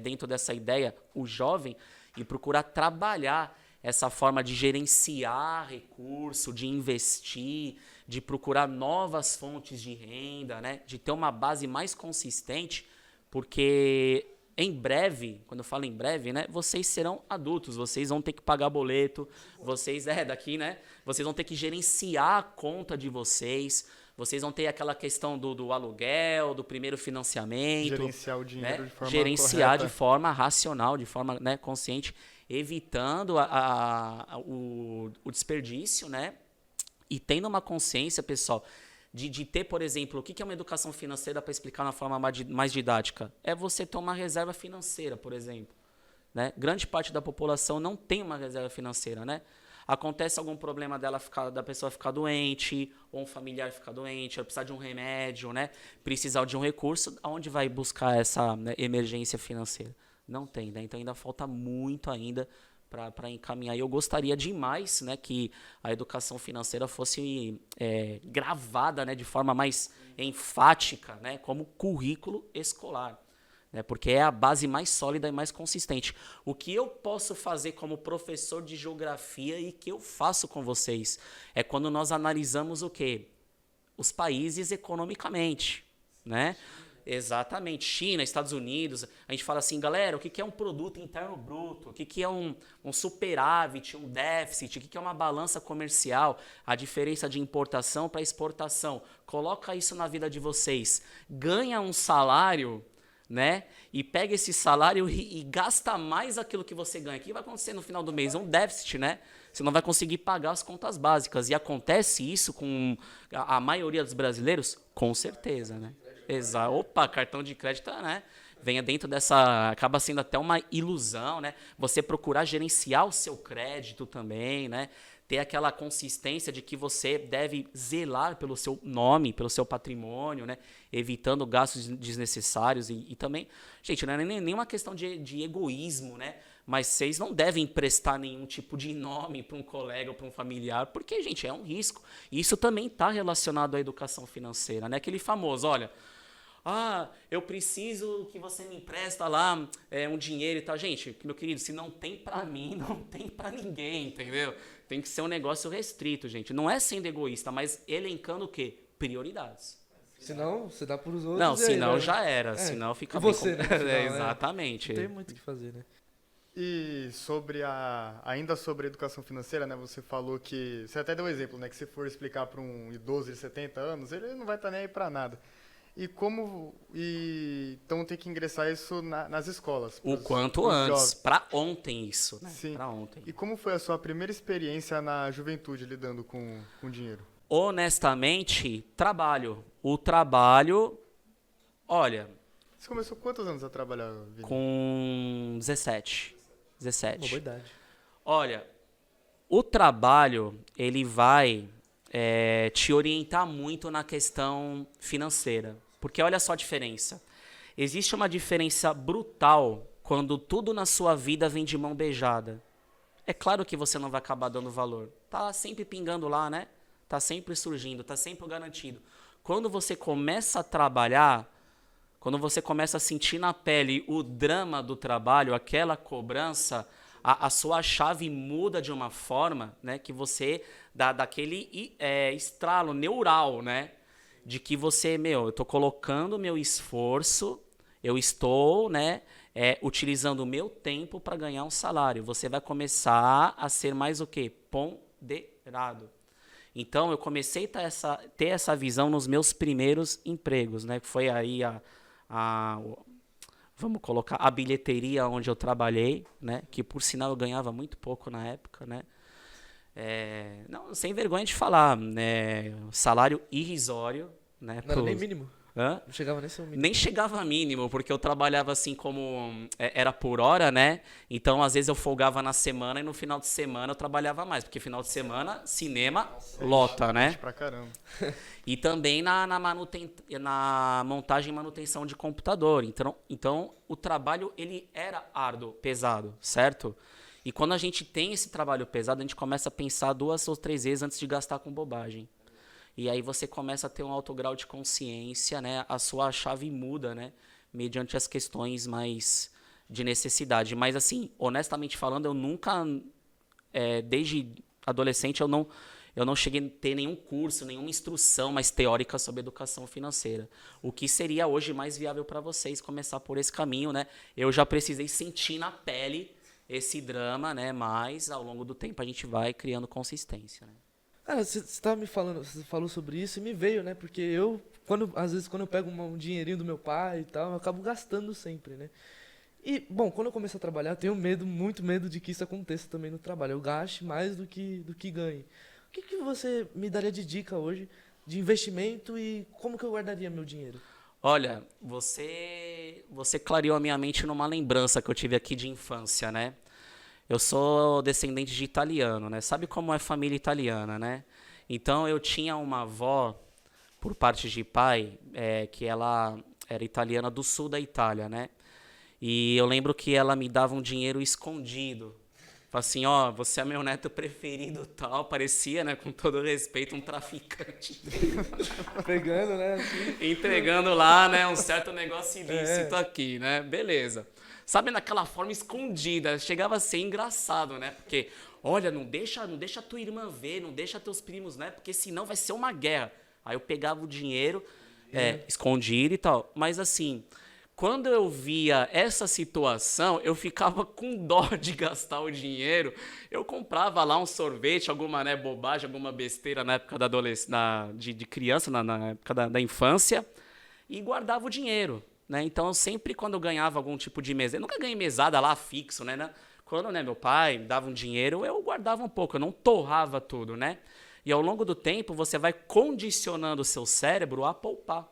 dentro dessa ideia, o jovem e procurar trabalhar essa forma de gerenciar recurso, de investir, de procurar novas fontes de renda, né? De ter uma base mais consistente, porque em breve, quando eu falo em breve, né, vocês serão adultos, vocês vão ter que pagar boleto, vocês, daqui, né, vocês vão ter que gerenciar a conta de vocês, vocês vão ter aquela questão do aluguel, do primeiro financiamento. Gerenciar o dinheiro, né, de forma gerenciar correta. De forma racional, de forma, né, consciente, evitando o desperdício, né? E tendo uma consciência, pessoal, de ter, por exemplo, o que é uma educação financeira para explicar de uma forma mais didática? É você ter uma reserva financeira, por exemplo. Né? Grande parte da população não tem uma reserva financeira, né? Acontece algum problema da pessoa ficar doente, ou um familiar ficar doente, ou precisar de um remédio, né? Precisar de um recurso, aonde vai buscar essa, né, emergência financeira? Não tem, né? Então ainda falta muito ainda para encaminhar. E eu gostaria demais, né, que a educação financeira fosse gravada, né, de forma mais enfática, né, como currículo escolar. Né, porque é a base mais sólida e mais consistente. O que eu posso fazer como professor de geografia e que eu faço com vocês é quando nós analisamos o quê? Os países economicamente, né? Exatamente. China, Estados Unidos, a gente fala assim, galera, o que é um produto interno bruto? O que é um superávit, um déficit? O que é uma balança comercial? A diferença de importação para exportação. Coloca isso na vida de vocês. Ganha um salário, né? E pega esse salário e gasta mais aquilo que você ganha. O que vai acontecer no final do mês? É um déficit, né? Você não vai conseguir pagar as contas básicas. E acontece isso com a maioria dos brasileiros? Com certeza, né? Exato. Opa, cartão de crédito, né? Venha dentro dessa... Acaba sendo até uma ilusão, né? Você procurar gerenciar o seu crédito também, né? Ter aquela consistência de que você deve zelar pelo seu nome, pelo seu patrimônio, né? Evitando gastos desnecessários e também... Gente, não é nem uma questão de egoísmo, né? Mas vocês não devem emprestar nenhum tipo de nome para um colega ou para um familiar, porque, gente, é um risco. E isso também está relacionado à educação financeira, né? Aquele famoso, olha, eu preciso que você me empresta lá um dinheiro e tal. Gente, meu querido, se não tem para mim, não tem para ninguém, entendeu? Tem que ser um negócio restrito, gente. Não é sendo egoísta, mas elencando o quê? Prioridades. Senão, você dá pros outros. Não, e aí, senão vai- já era. Senão fica E bem você, né? no final, exatamente. Não tem muito o que fazer, né? E ainda sobre a educação financeira, né? Você falou que, você até deu um exemplo, né? Que se for explicar para um idoso de 70 anos, ele não vai estar nem aí para nada. Então tem que ingressar isso nas escolas. O quanto pros antes. jovens. Para ontem isso, né? Sim. Para ontem. E como foi a sua primeira experiência na juventude lidando com dinheiro? Honestamente, trabalho. O trabalho, olha, Você começou quantos anos a trabalhar, Vini? com 17. Uma 17. boa idade. Olha, o trabalho, ele vai te orientar muito na questão financeira. Porque olha só a diferença. Existe uma diferença brutal quando tudo na sua vida vem de mão beijada. É claro que você não vai acabar dando valor. Tá sempre pingando lá, né? Tá sempre surgindo, tá sempre garantido. Quando você começa a trabalhar, quando você começa a sentir na pele o drama do trabalho, aquela cobrança, a sua chave muda de uma forma, né, que você dá daquele estralo neural, né, de que você, eu estou colocando meu esforço, eu estou, né, utilizando o meu tempo para ganhar um salário. Você vai começar a ser mais o quê? Ponderado. Então, eu comecei a ter essa visão nos meus primeiros empregos, né, que foi aí vamos colocar a bilheteria onde eu trabalhei, né? Que por sinal eu ganhava muito pouco na época, né? Não, sem vergonha de falar, né? Salário irrisório, né? Não era nem mínimo. Hã? Não chegava nem a ser um mínimo. Nem chegava a mínimo, porque eu trabalhava assim como era por hora, né? Então, às vezes eu folgava na semana e no final de semana eu trabalhava mais, porque final de semana, cinema, lota, né? Pra caramba. E também na montagem e manutenção de computador. Então, o trabalho ele era árduo, pesado, certo? E quando a gente tem esse trabalho pesado, a gente começa a pensar 2 ou 3 vezes antes de gastar com bobagem. E aí você começa a ter um alto grau de consciência, né? A sua chave muda, né? Mediante as questões mais de necessidade. Mas assim, honestamente falando, eu nunca, desde adolescente, eu não cheguei a ter nenhum curso, nenhuma instrução mais teórica sobre educação financeira. O que seria hoje mais viável para vocês começar por esse caminho, né? Eu já precisei sentir na pele esse drama, né? Mas ao longo do tempo a gente vai criando consistência, né? Cara, você tava me falando, você falou sobre isso e me veio, né? Porque às vezes quando eu pego um dinheirinho do meu pai e tal, eu acabo gastando sempre, né? E, bom, quando eu começo a trabalhar, eu tenho medo, muito medo de que isso aconteça também no trabalho. Eu gaste mais do que ganhe. O que você me daria de dica hoje de investimento e como que eu guardaria meu dinheiro? Olha, você clareou a minha mente numa lembrança que eu tive aqui de infância, né? Eu sou descendente de italiano, né? Sabe como é família italiana, né? Então, eu tinha uma avó, por parte de pai, que ela era italiana do sul da Itália, né? E eu lembro que ela me dava um dinheiro escondido. Falei assim, você é meu neto preferido tal. Parecia, né, com todo respeito, um traficante. Pegando, né? Assim. Entregando lá, né, um certo negócio ilícito aqui, né? Beleza. Sabe, naquela forma escondida. Chegava a ser engraçado, né? Porque, olha, não deixa tua irmã ver, não deixa teus primos, né? Porque senão vai ser uma guerra. Aí eu pegava o dinheiro, escondido e tal. Mas assim, quando eu via essa situação, eu ficava com dó de gastar o dinheiro. Eu comprava lá um sorvete, alguma bobagem, alguma besteira na época de criança, na época da infância, e guardava o dinheiro. Né? Então, eu sempre, quando eu ganhava algum tipo de mesada, eu nunca ganhei mesada lá fixo, né? Quando meu pai me dava um dinheiro, eu guardava um pouco, eu não torrava tudo, né? E ao longo do tempo, você vai condicionando o seu cérebro a poupar.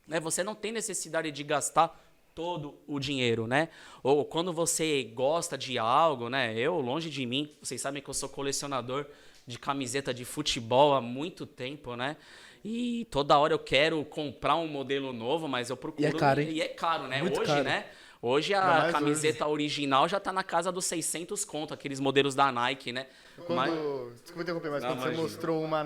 Né? Você não tem necessidade de gastar todo o dinheiro, né? Ou quando você gosta de algo, né? Eu, longe de mim, vocês sabem que eu sou colecionador de camiseta de futebol há muito tempo, né? E toda hora eu quero comprar um modelo novo, mas eu procuro... E é caro, hein? E é caro, né? Muito Hoje, caro. né? Hoje Ainda a mais camiseta original já tá na casa dos 600 conto, aqueles modelos da Nike, né? Desculpa interromper, mas Não, quando você imagina. mostrou uma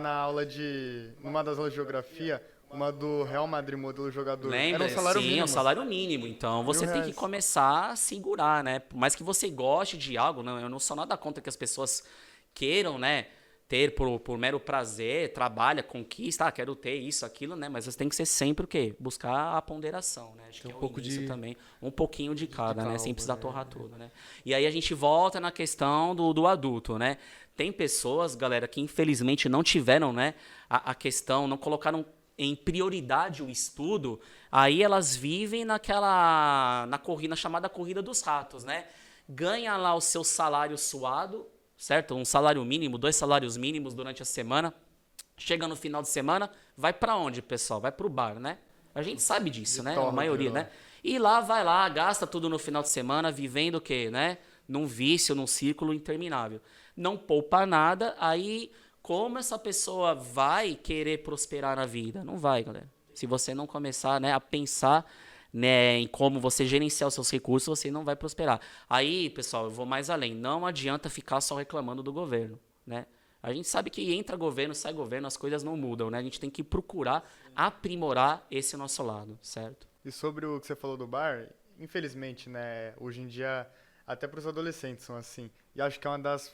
numa das aulas de geografia, uma do Real Madrid, modelo jogador, Lembra? era um salário Sim, é mínimo. um salário mínimo. Então você tem que R$1.000. começar a segurar, né? Por mais que você goste de algo, não, eu não sou nada contra que as pessoas queiram, né? Ter por mero prazer, trabalha, conquista, quero ter isso, aquilo, né? Mas você tem que ser sempre o quê? Buscar a ponderação, né? Acho que um é o pouco início de- também. Um pouquinho de cada, né? calma, Sem precisar né? torrar tudo, né? E aí a gente volta na questão do adulto, né? Tem pessoas, galera, que infelizmente não tiveram, né? A questão, não colocaram em prioridade o estudo, aí elas vivem na corrida chamada corrida dos ratos, né? Ganha lá o seu salário suado, certo? Um salário mínimo, 2 salários mínimos durante a semana. Chega no final de semana, vai pra onde, pessoal? Vai pro bar, né? A gente sabe disso, né? A torra maioria, aquilo lá. né? E lá, vai lá, gasta tudo no final de semana, vivendo o quê, né? Num vício, num círculo interminável. Não poupa nada, aí como essa pessoa vai querer prosperar na vida? Não vai, galera. Se você não começar, né, a pensar, né, em como você gerenciar os seus recursos, você não vai prosperar. Aí, pessoal, eu vou mais além. Não adianta ficar só reclamando do governo, né? A gente sabe que entra governo, sai governo, as coisas não mudam, né? A gente tem que procurar aprimorar esse nosso lado, certo? E sobre o que você falou do bar, infelizmente, né, hoje em dia, até para os adolescentes são assim. E acho que é uma das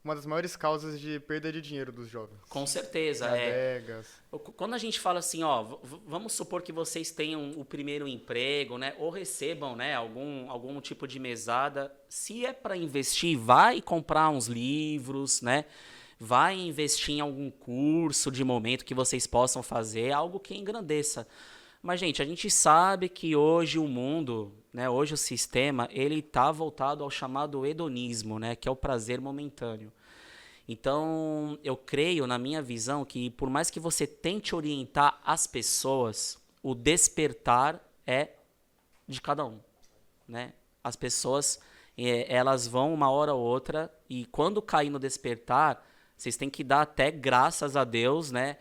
uma das maiores causas de perda de dinheiro dos jovens. Com certeza. Adegas. Quando a gente fala assim, ó, vamos supor que vocês tenham o primeiro emprego, né, ou recebam, né, algum tipo de mesada. Se é para investir, vai comprar uns livros, né, vai investir em algum curso de momento que vocês possam fazer, algo que engrandeça. Mas, gente, a gente sabe que hoje o mundo, né, hoje o sistema, ele está voltado ao chamado hedonismo, né, que é o prazer momentâneo. Então, eu creio, na minha visão, que por mais que você tente orientar as pessoas, o despertar é de cada um, né? As pessoas, elas vão uma hora ou outra, e quando cair no despertar, vocês têm que dar até graças a Deus, né?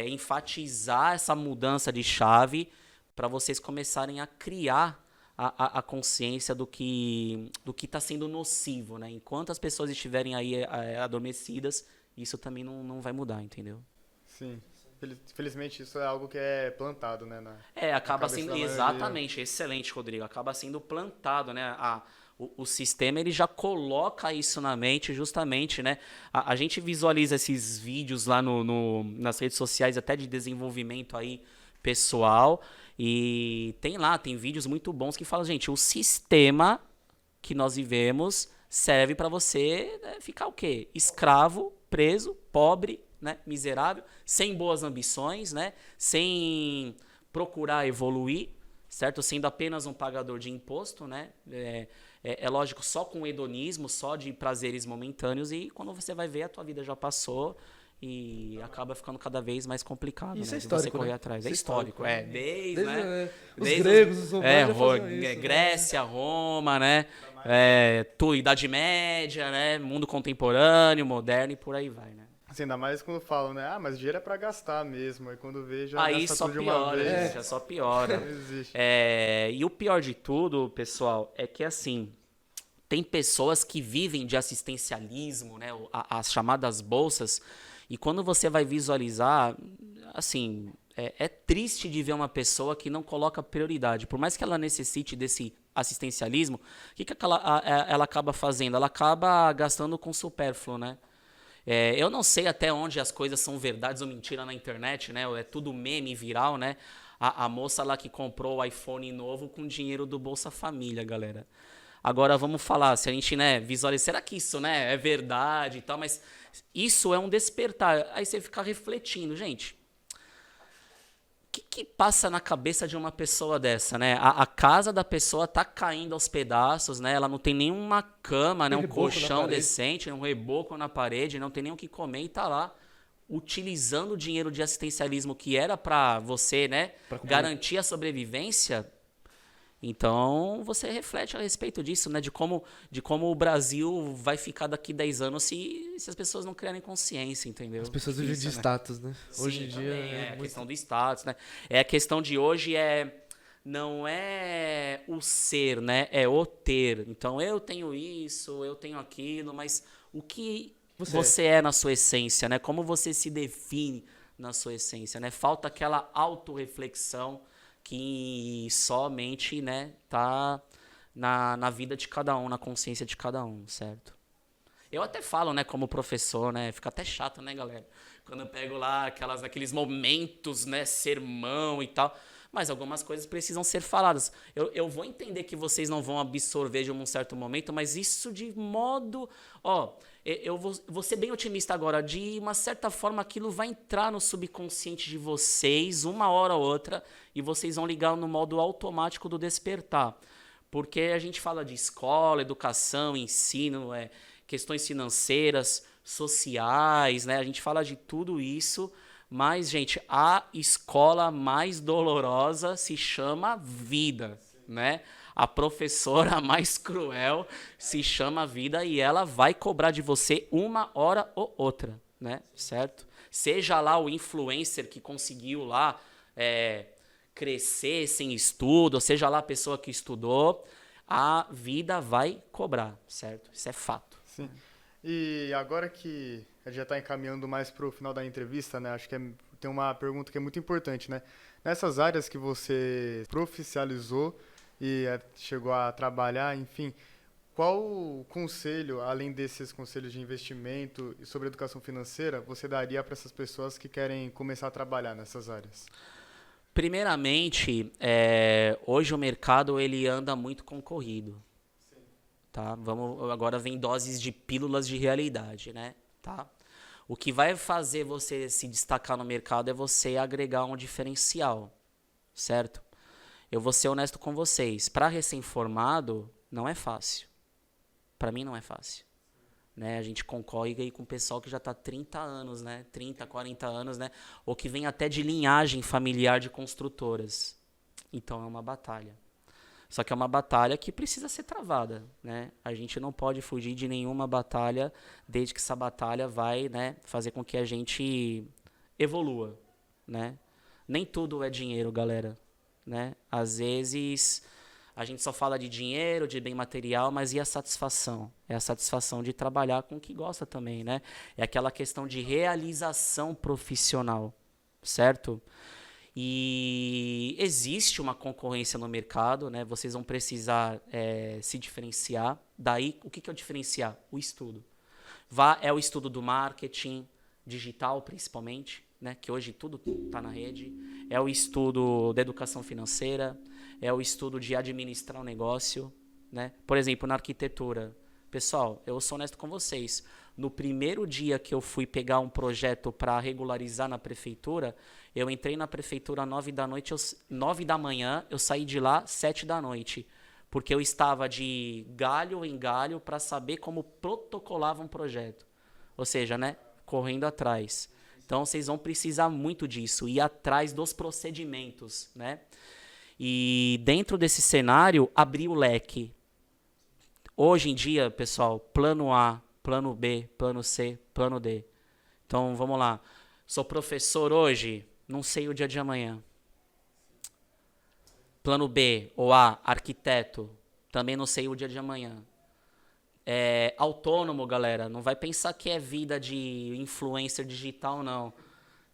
Enfatizar essa mudança de chave para vocês começarem a criar a consciência do que está sendo nocivo, né? Enquanto as pessoas estiverem aí adormecidas, isso também não vai mudar, entendeu? Sim. Felizmente isso é algo que é plantado, né? Acaba cabeça sendo da maioria. exatamente, excelente, Rodrigo. Acaba sendo plantado, né? O sistema ele já coloca isso na mente, justamente, né? A gente visualiza esses vídeos lá nas redes sociais, até de desenvolvimento aí pessoal, e tem vídeos muito bons que falam, gente, o sistema que nós vivemos serve para você, né, ficar o quê? Escravo, preso, pobre, né, miserável, sem boas ambições, né, sem procurar evoluir, certo? Sendo apenas um pagador de imposto, né? É lógico, só com hedonismo, só de prazeres momentâneos, e quando você vai ver, a tua vida já passou e acaba ficando cada vez mais complicado, Isso né, é de você histórico, correr né? atrás. Isso É é histórico, histórico, desde, né? Os Desde gregos, os romanos já faziam isso, né? Grécia, Roma, né? Idade Média, né? Mundo contemporâneo, moderno e por aí vai, né? Assim, ainda mais quando falam, né? Ah, mas dinheiro é pra gastar mesmo. Aí quando vê, já Aí gasta só tudo de uma piora, vez. gente, só piora. Não existe. E o pior de tudo, pessoal, é que assim, tem pessoas que vivem de assistencialismo, né? As chamadas bolsas, e quando você vai visualizar, assim, é triste de ver uma pessoa que não coloca prioridade. Por mais que ela necessite desse assistencialismo, o que ela acaba fazendo? Ela acaba gastando com supérfluo, né? Eu não sei até onde as coisas são verdades ou mentira na internet, né? É tudo meme viral, né? A moça lá que comprou o iPhone novo com dinheiro do Bolsa Família, galera. Agora vamos falar, se a gente, né, visualiza, será que isso, né, é verdade e tal, mas isso é um despertar. Aí você fica refletindo, gente, o que passa na cabeça de uma pessoa dessa, né? A casa da pessoa tá caindo aos pedaços, né? Ela não tem nenhuma cama, né, um Reboco na colchão parede. decente, um reboco na parede, não tem nem o que comer e tá lá utilizando o dinheiro de assistencialismo que era para você, né, Pra comer. garantir a sobrevivência. Então, você reflete a respeito disso, né? De como o Brasil vai ficar daqui 10 anos se as pessoas não criarem consciência, entendeu? As pessoas vivem de Difícil, né? status, né? Sim, Hoje em dia também, a muito... questão do status, né? A questão de hoje não é o ser, né? É o ter. Então, eu tenho isso, eu tenho aquilo, mas o que você é na sua essência, né? Como você se define na sua essência, né? Falta aquela autorreflexão que somente, né, tá na vida de cada um, na consciência de cada um, certo? Eu até falo, né, como professor, né, fica até chato, né, galera? Quando eu pego lá aqueles momentos, né, sermão e tal, mas algumas coisas precisam ser faladas. Eu vou entender que vocês não vão absorver de um certo momento, mas isso de modo... eu vou ser bem otimista agora. De uma certa forma, aquilo vai entrar no subconsciente de vocês, uma hora ou outra, e vocês vão ligar no modo automático do despertar. Porque a gente fala de escola, educação, ensino, questões financeiras, sociais, né? A gente fala de tudo isso, mas, gente, a escola mais dolorosa se chama vida, né? A professora mais cruel se chama vida e ela vai cobrar de você uma hora ou outra, né? Certo? Seja lá o influencer que conseguiu lá crescer sem estudo, seja lá a pessoa que estudou, a vida vai cobrar, certo? Isso é fato. Sim. E agora que a gente já está encaminhando mais para o final da entrevista, né? Acho que tem uma pergunta que é muito importante, né? Nessas áreas que você profissionalizou e chegou a trabalhar, enfim, qual conselho, além desses conselhos de investimento e sobre educação financeira, você daria para essas pessoas que querem começar a trabalhar nessas áreas? Primeiramente, hoje o mercado ele anda muito concorrido. Sim. Tá? Agora vem doses de pílulas de realidade, né? Tá? O que vai fazer você se destacar no mercado é você agregar um diferencial, certo? Eu vou ser honesto com vocês. Para recém-formado, não é fácil. Para mim não é fácil. Né? A gente concorre aí com o pessoal que já está 30 anos, né? 30, 40 anos, né? Ou que vem até de linhagem familiar de construtoras. Então é uma batalha. Só que é uma batalha que precisa ser travada, né? A gente não pode fugir de nenhuma batalha, desde que essa batalha vai, né, fazer com que a gente evolua, né? Nem tudo é dinheiro, galera, né? Às vezes a gente só fala de dinheiro, de bem material, mas e a satisfação? É a satisfação de trabalhar com o que gosta também, né? É aquela questão de realização profissional, certo? E existe uma concorrência no mercado, né? Vocês vão precisar se diferenciar. Daí, o que é o diferenciar? O estudo. É o estudo do marketing digital, principalmente, né? Que hoje tudo está na rede. É o estudo da educação financeira. É o estudo de administrar um negócio, né? Por exemplo, na arquitetura. Pessoal, eu sou honesto com vocês. No primeiro dia que eu fui pegar um projeto para regularizar na prefeitura, eu entrei na prefeitura às 9 da manhã, eu saí de lá 7 da noite. Porque eu estava de galho em galho para saber como protocolava um projeto. Ou seja, né, correndo atrás. Então, vocês vão precisar muito disso, ir atrás dos procedimentos, né? E dentro desse cenário, abrir o leque. Hoje em dia, pessoal, plano A, plano B, plano C, plano D. Então, vamos lá. Sou professor hoje, não sei o dia de amanhã. Plano B ou A, arquiteto, também não sei o dia de amanhã. Autônomo, galera, não vai pensar que é vida de influencer digital, não,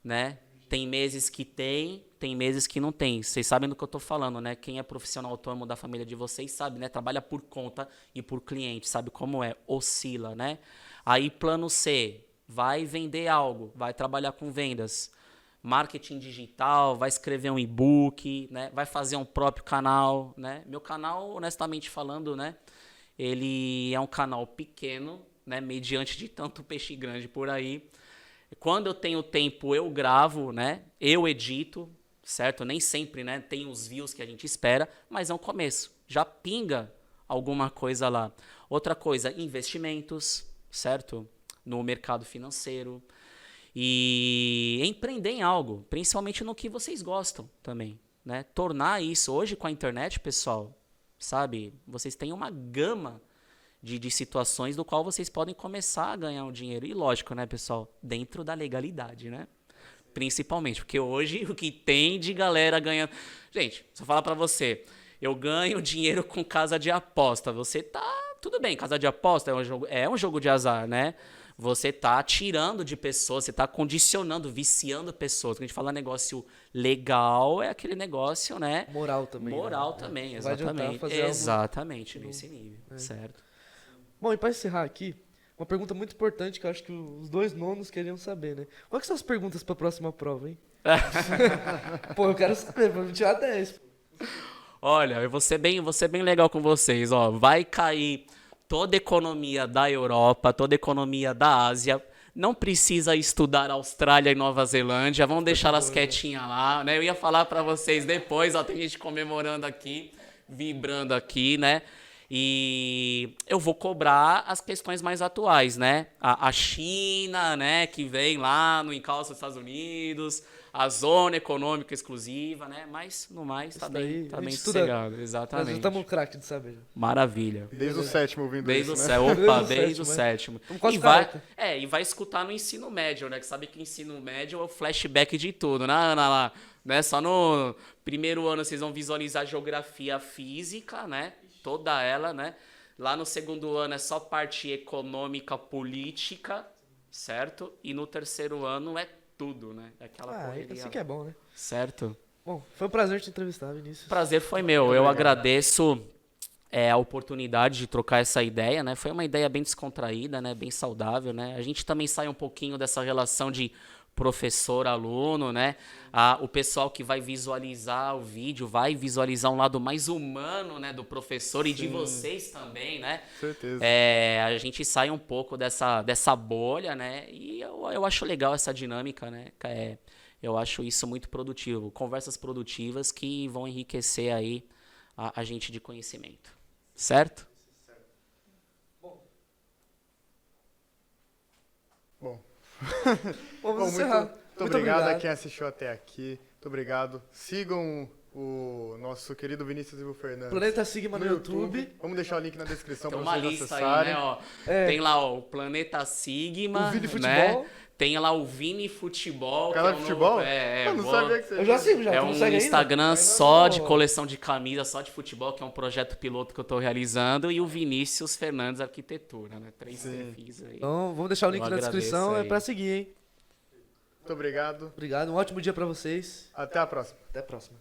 né? Tem meses que tem meses que não tem. Vocês sabem do que eu tô falando, né? Quem é profissional autônomo da família de vocês sabe, né? Trabalha por conta e por cliente, sabe como é? Oscila, né? Aí, plano C, vai vender algo, vai trabalhar com vendas. Marketing digital, vai escrever um e-book, né? Vai fazer um próprio canal, né? Meu canal, honestamente falando, né? Ele é um canal pequeno, né? Mediante de tanto peixe grande por aí. Quando eu tenho tempo, eu gravo, né? Eu edito, certo? Nem sempre, né, tem os views que a gente espera, mas é um começo. Já pinga alguma coisa lá. Outra coisa, investimentos, certo? No mercado financeiro. E empreender em algo, principalmente no que vocês gostam também, né? Tornar isso, hoje com a internet, pessoal, sabe? Vocês têm uma gama de situações do qual vocês podem começar a ganhar um dinheiro. E lógico, né, pessoal? Dentro da legalidade, né? Principalmente, porque hoje o que tem de galera ganhando... Gente, se eu falar pra você, eu ganho dinheiro com casa de aposta, você tá... Tudo bem, casa de aposta é um jogo de azar, né? Você tá tirando de pessoas, você tá condicionando, viciando pessoas. Quando a gente fala negócio legal, é aquele negócio, né? Moral também. Moral né? também, Vai adiantar exatamente. fazer algo- Exatamente, nesse nível, certo? Bom, e pra encerrar aqui, uma pergunta muito importante que eu acho que os dois nonos queriam saber, né? Quais que são as perguntas pra próxima prova, hein? Pô, eu quero saber, pra me tirar 10. Olha, eu vou ser bem legal com vocês, ó. Vai cair toda a economia da Europa, toda a economia da Ásia. Não precisa estudar Austrália e Nova Zelândia, vamos deixar elas quietinhas lá, né? Eu ia falar pra vocês depois, ó, tem gente comemorando aqui, vibrando aqui, né? E eu vou cobrar as questões mais atuais, né? A China, né, que vem lá no encalço dos Estados Unidos, a zona econômica exclusiva, né? Mas, no mais, tá Isso daí, bem, a gente estuda- sossegado. Nós Exatamente. já estamos craque de saber. Maravilha. Desde o sétimo ouvindo Desde o isso, né? sétimo. Opa, Desde o desde o sétimo, sétimo. Estamos quase E vai, careca. e vai escutar no ensino médio, né? Que sabe que ensino médio é o flashback de tudo, né, Ana? Lá, né? Só no primeiro ano vocês vão visualizar geografia física, né? Toda ela, né? Lá no segundo ano é só parte econômica, política, certo? E no terceiro ano é tudo, né? Aquela correria. Assim que é bom, né? Certo? Bom, foi um prazer te entrevistar, Vinícius. Prazer foi meu. Eu agradeço a oportunidade de trocar essa ideia, né? Foi uma ideia bem descontraída, né? Bem saudável, né? A gente também sai um pouquinho dessa relação de professor-aluno, né? O pessoal que vai visualizar o vídeo vai visualizar um lado mais humano, né? Do professor e de vocês também, né? Certeza. A gente sai um pouco dessa bolha, né? E eu acho legal essa dinâmica, né? Eu acho isso muito produtivo. Conversas produtivas que vão enriquecer aí a gente de conhecimento. Certo? Bom, Vamos Bom, encerrar. muito obrigado a quem assistiu até aqui. Muito obrigado. Sigam o nosso querido Vinícius Ivo Fernandes Planeta Sigma no YouTube. Vamos deixar o link na descrição Tem para uma vocês lista aí, acessarem. né? Ó. É. Tem lá ó, o Planeta Sigma, O Vini né? Futebol. Tem lá o Vini Futebol. Canal que de é um futebol? novo- Eu não vou- sabia que você Eu já sigo, já. É Tu não um segue ainda? Instagram Ainda só não. de coleção de camisa, só de futebol, que é um projeto piloto que eu tô realizando. E o Vinícius Fernandes Arquitetura, né? 3 perfis aí. Então, vamos deixar o link Eu na agradeço descrição. É aí. pra seguir, hein? Muito obrigado. Obrigado. Um ótimo dia pra vocês. Até a próxima. Até a próxima.